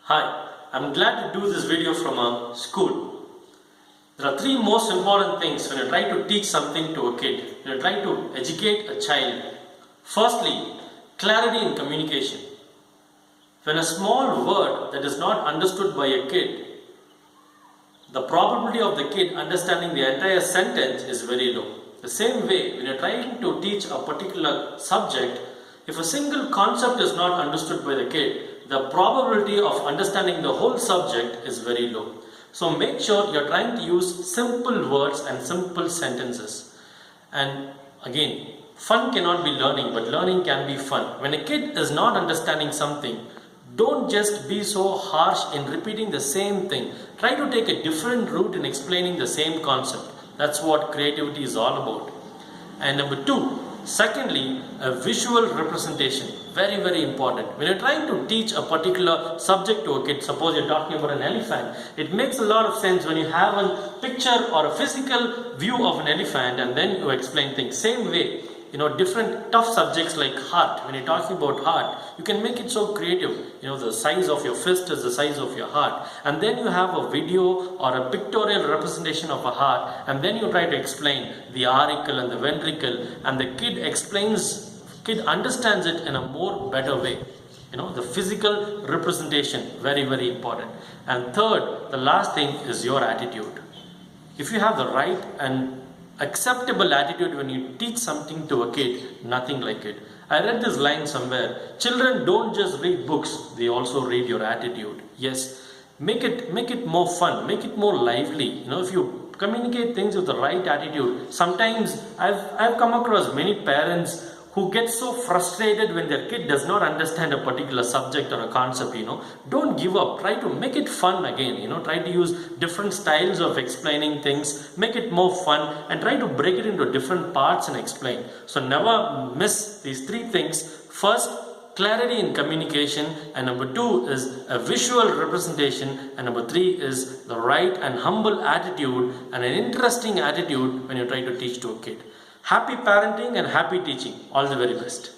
Hi, I'm glad to do this video from a school. There are three most important things when you try to teach something to a kid, when you try to educate a child. Firstly, clarity in communication. When a small word that is not understood by a kid, the probability of the kid understanding the entire sentence is very low. The same way, when you're trying to teach a particular subject, if a single concept is not understood by the kid, the probability of understanding the whole subject is very low. So make sure you're trying to use simple words and simple sentences. And again, fun cannot be learning, but learning can be fun. When a kid is not understanding something, don't just be so harsh in repeating the same thing. Try to take a different route in explaining the same concept. That's what creativity is all about. And number two, secondly, a visual representation. Very, very important. When you're trying to teach a particular subject to a kid, suppose you're talking about an elephant, it makes a lot of sense when you have a picture or a physical view of an elephant and then you explain things. Same way, different tough subjects like heart. When you're talking about heart, you can make it so creative. The size of your fist is the size of your heart. And then you have a video or a pictorial representation of a heart. And then you try to explain the auricle and the ventricle. And the kid understands it in a more better way. The physical representation, very, very important. And third, the last thing is your attitude. If you have the right and acceptable attitude when you teach something to a kid, nothing like it. I read this line somewhere. Children don't just read books, they also read your attitude. Yes, make it more fun, make it more lively. If you communicate things with the right attitude, sometimes I've come across many parents who get so frustrated when their kid does not understand a particular subject or a concept. Don't give up. Try to make it fun again. Try to use different styles of explaining things, make it more fun, and try to break it into different parts and explain. So never miss these three things. First, clarity in communication, and number two is a visual representation, and number three is the right and humble attitude and an interesting attitude when you try to teach to a kid. Happy parenting and happy teaching. All the very best.